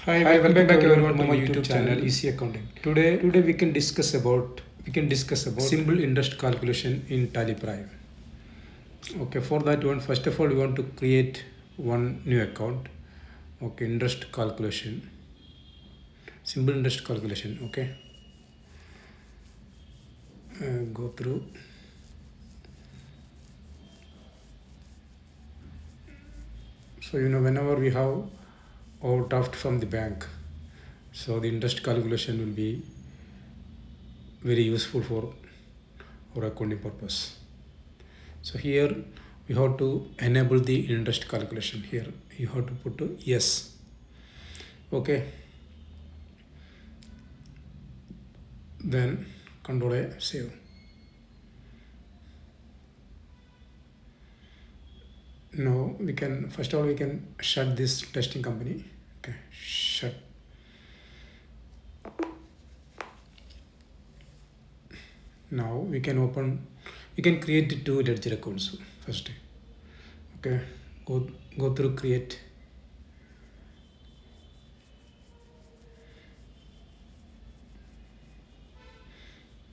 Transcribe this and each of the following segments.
Hi, welcome back everyone to my YouTube channel Easy Accounting. Today we can discuss about simple interest calculation in Tally Prime. Okay, for that one, first of all, we want to create one new account. Okay, interest calculation, simple interest calculation. Okay, go through. So whenever we have overdraft from the bank, so the interest calculation will be very useful for our accounting purpose. So here we have to enable the interest calculation. Here you have to put yes. Okay, then control A, save. Now we can, first of all, we can shut this testing company. Okay, shut. Now we can create two ledger accounts first. Okay, go through create.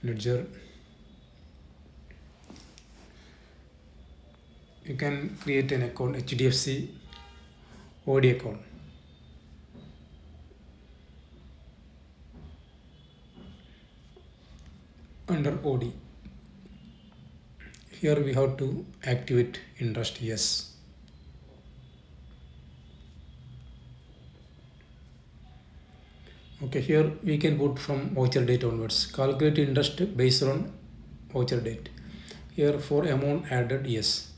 Ledger. You can create an account HDFC OD account. Under OD, here we have to activate interest yes. Okay, here we can put from voucher date onwards. Calculate interest based on voucher date. Here for amount added yes.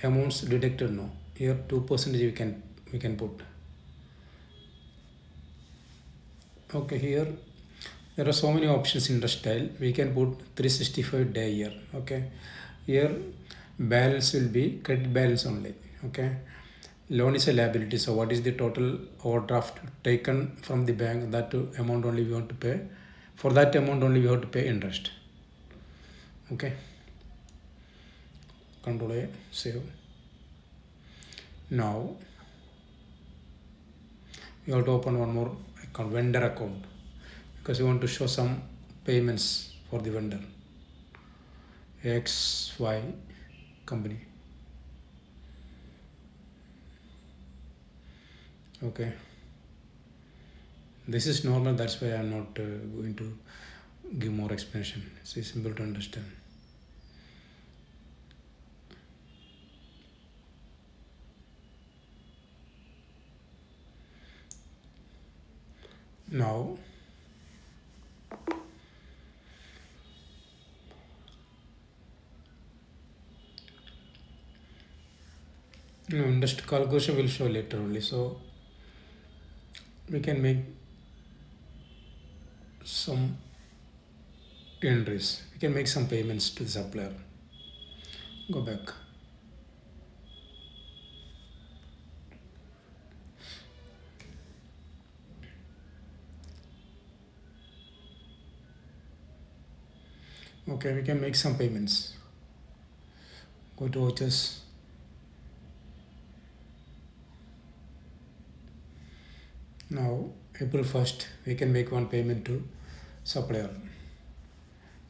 Amounts deducted no. Here 2% we can put. Okay, here there are so many options in the style. We can put 365 day year. Okay, here balance will be credit balance only. Okay, loan is a liability, so what is the total overdraft taken from the bank, that amount only we want to pay. For that amount only we have to pay interest. Okay, control A, save. Now we have to open one more account, vendor account, because we want to show some payments for the vendor XY company. Okay, this is normal, that's why I'm not going to give more explanation. It's simple to understand. Now interest calculation will show later only, so we can make some entries. We can make some payments to the supplier. Go back. Okay, we can make some payments. Go to vouchers. Now April 1st we can make one payment to supplier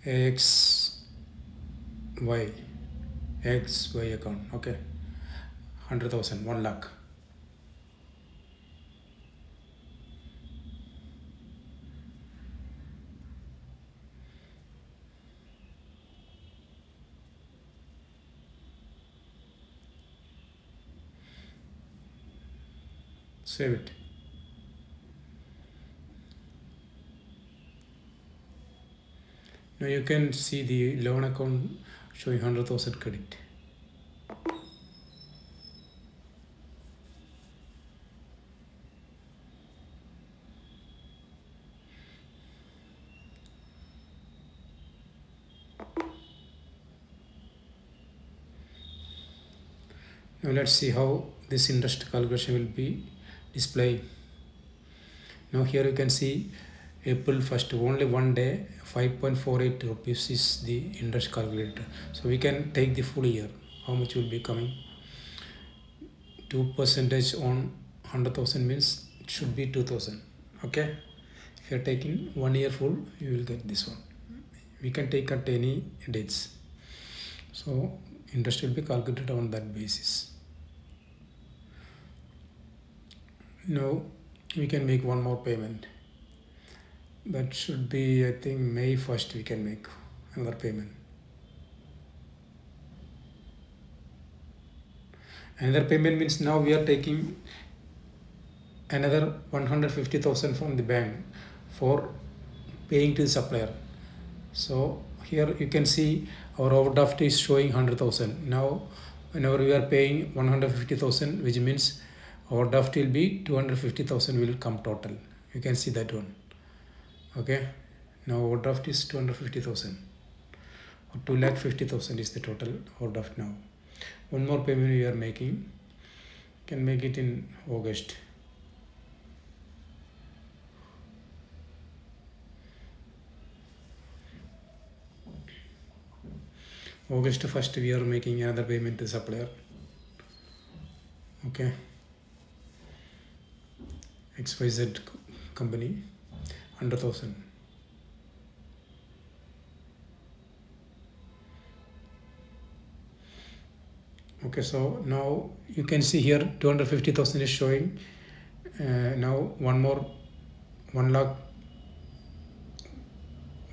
XY account. Okay, 100,000, 1 lakh. Save it. Now you can see the loan account showing 100,000 credit. Now let's see how this interest calculation will be displayed. Now here you can see April 1st, only one day, 5.48 rupees is the interest calculator. So we can take the full year. How much will be coming? 2% on 100,000 means it should be 2000. Okay, if you are taking 1 year full, you will get this one. We can take at any dates, so interest will be calculated on that basis. Now we can make one more payment. That should be, I think, May 1st we can make another payment. Another payment means now we are taking another 150,000 from the bank for paying to the supplier. So here you can see our overdraft is showing 100,000. Now whenever we are paying 150,000, which means overdraft will be 250,000 will come total. You can see that one. Okay, now overdraft is 250,000, or 250,000 is the total overdraft now. One more payment we are making, can make it in August. August 1st we are making another payment to supplier. Okay, XYZ company, 100,000. Okay, so now you can see here 250,000 is showing. Now one more 1 lakh,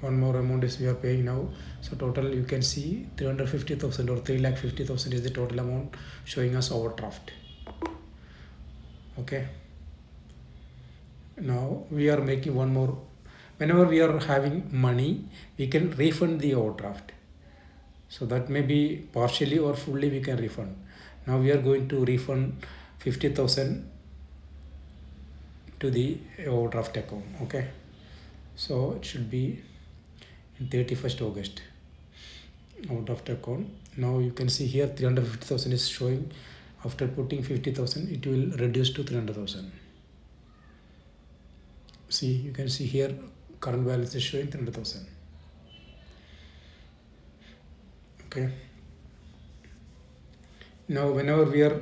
one more amount is we are paying now. So total you can see 350,000 or 3,50,000 is the total amount showing us overdraft. Okay, now we are making one more. Whenever we are having money, we can refund the overdraft. So that may be partially or fully we can refund. Now we are going to refund 50,000 to the overdraft account. Okay, so it should be in 31st August overdraft account. Now you can see here 350,000 is showing. After putting 50,000, it will reduce to 300,000. See, you can see here current balance is showing 300,000. Okay, now whenever we are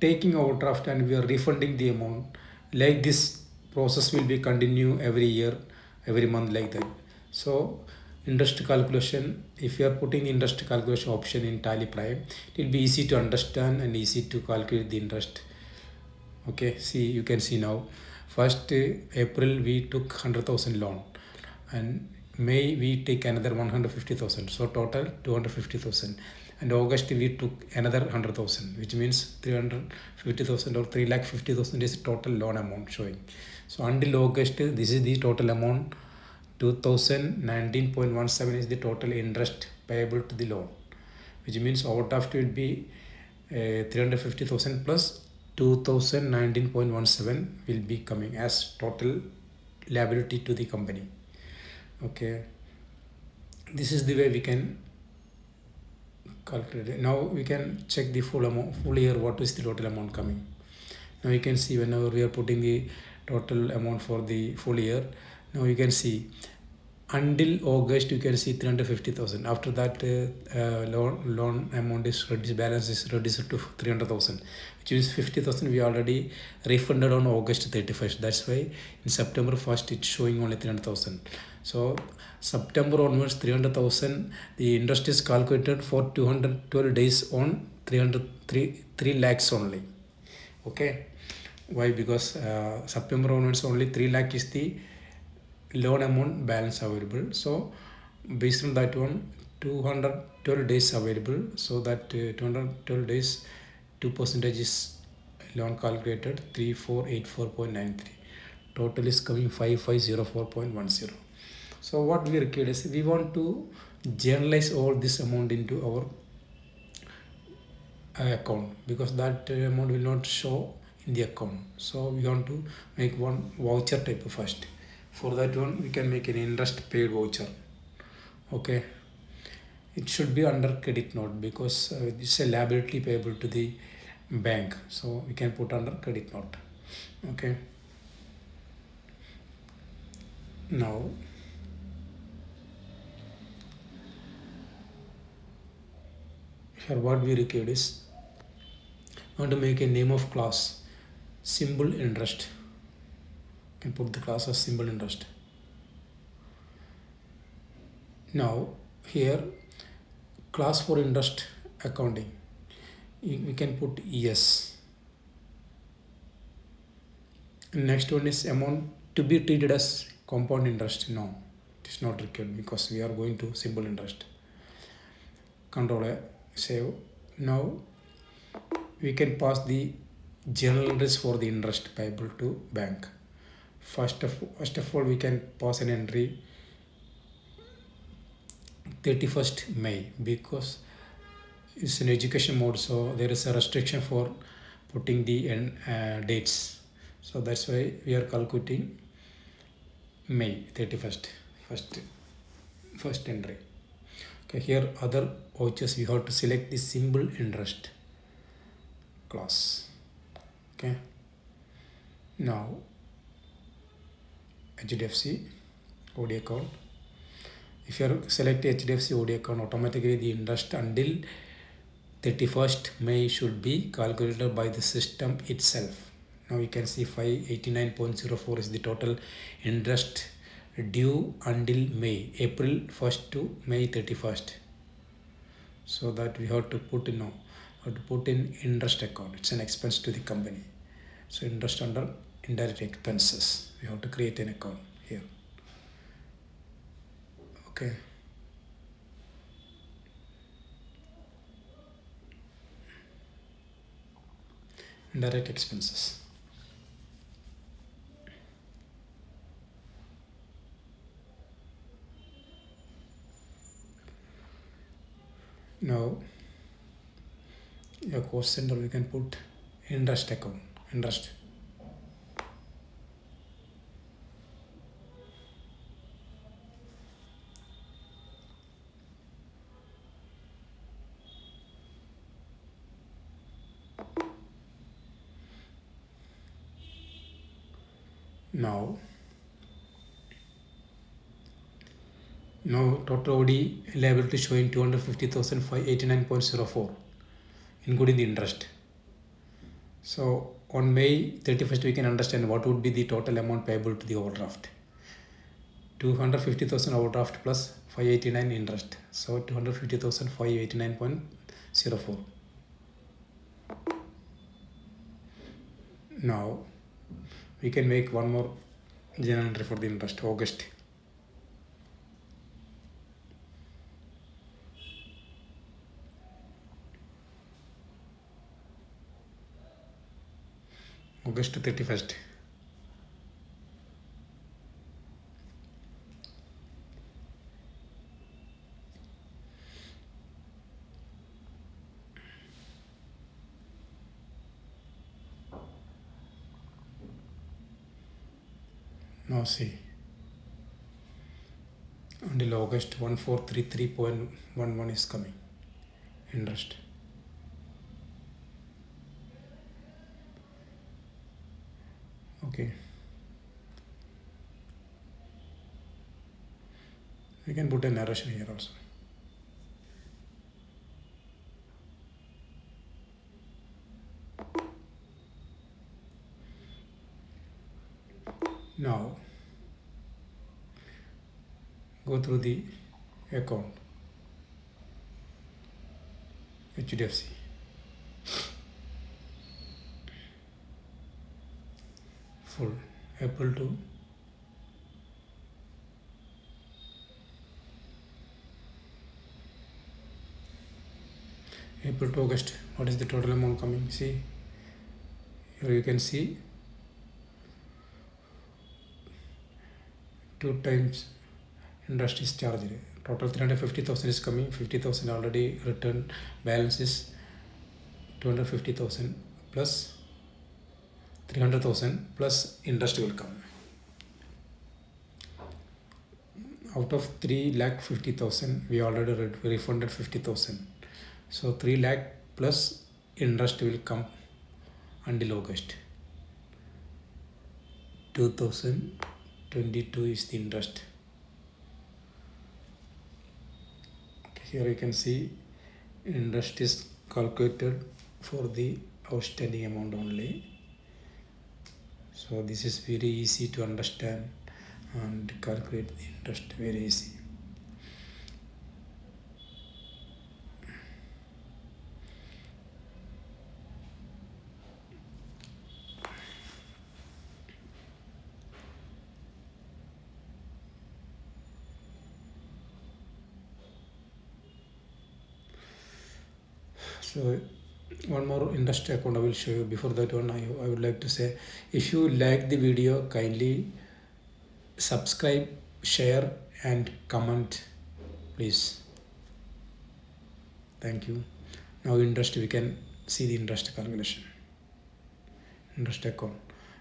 taking overdraft and we are refunding the amount, like this process will be continue every year, every month, like that. So interest calculation, if you are putting interest calculation option in Tally Prime, it will be easy to understand and easy to calculate the interest. Okay, see, you can see now, first April we took 100,000 loan, and May we take another 150,000, so total 250,000. And August we took another 100,000, which means 350,000 or 3,50,000 is total loan amount showing. So until August, this is the total amount. 2019.17 is the total interest payable to the loan, which means overdraft will be 350,000 plus 2019.17 will be coming as total liability to the company. Okay, this is the way we can calculate it. Now we can check the full amount, full year, what is the total amount coming. Now you can see whenever we are putting the total amount for the full year, now you can see until August you can see 350,000. After that loan amount is reduced, balance is reduced to 300,000, which is 50,000 we already refunded on August 31st. That's why in September 1st it's showing only 300,000. So September onwards 300,000, the interest is calculated for 212 days on 3 lakhs only. Okay, why? Because September onwards only 3 lakh is the loan amount balance available. So based on that one, 212 days available. So that 212 days, 2% is loan calculated 3484.93. Total is coming 5504.10. So what we require is we want to generalize all this amount into our account, because that amount will not show in the account. So we want to make one voucher type first. For that one, we can make an interest paid voucher. Okay, it should be under credit note because it's a liability payable to the bank, so we can put under credit note. Okay, now here what we required is, we want to make a name of class. simple interest. You can put the class as simple interest. Now here class for interest accounting, we can put yes. Next one is amount to be treated as compound interest. No, it is not required because we are going to simple interest. Control A, save. Now we can pass the journal entries for the interest payable to bank. First of all, we can pass an entry 31st May because it's an education mode, so there is a restriction for putting the dates. So that's why we are calculating May 31st, first entry. Okay, here other vouchers we have to select the simple interest class. Okay, now HDFC OD account. If you select HDFC OD account, automatically the interest until 31st May should be calculated by the system itself. Now you can see 589.04 is the total interest due until May, April 1st to May 31st. So that we have to put in now, have to put in interest account. It's an expense to the company. So interest under indirect expenses. We have to create an account here. Okay. Indirect expenses. Now your cost center we can put interest account, interest. Now total OD liability showing 250,589.04 including the interest. So on May 31st we can understand what would be the total amount payable to the overdraft. 250,000 overdraft plus 589 interest. So 250,589.04. Now we can make one more journal entry for the interest, August. August 31st. Now see, until August 1433.11 is coming interest. Okay, we can put a narration here also. Now go through the account HDFC. Full April to August. What is the total amount coming? See, here you can see 2 times interest is charged. Total 350,000 is coming. 50,000 already returned. Balance is 250,000 plus 300,000 plus interest will come. Out of 3,50,000 we already refunded 50,000. So 3 lakh plus interest will come until August. 2022 is the interest. Okay, here you can see interest is calculated for the outstanding amount only. So this is very easy to understand and calculate the interest, very easy. So one more interest account I will show you. Before that one, I would like to say, if you like the video, kindly subscribe, share and comment, please. Thank you. Now interest, we can see the interest calculation. Interest account.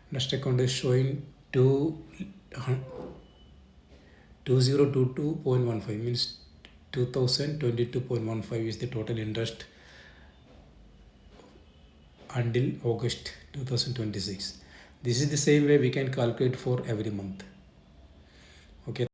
Interest account is showing 2022.15, means 2022.15 is the total interest until August 2026. This is the same way we can calculate for every month. Okay.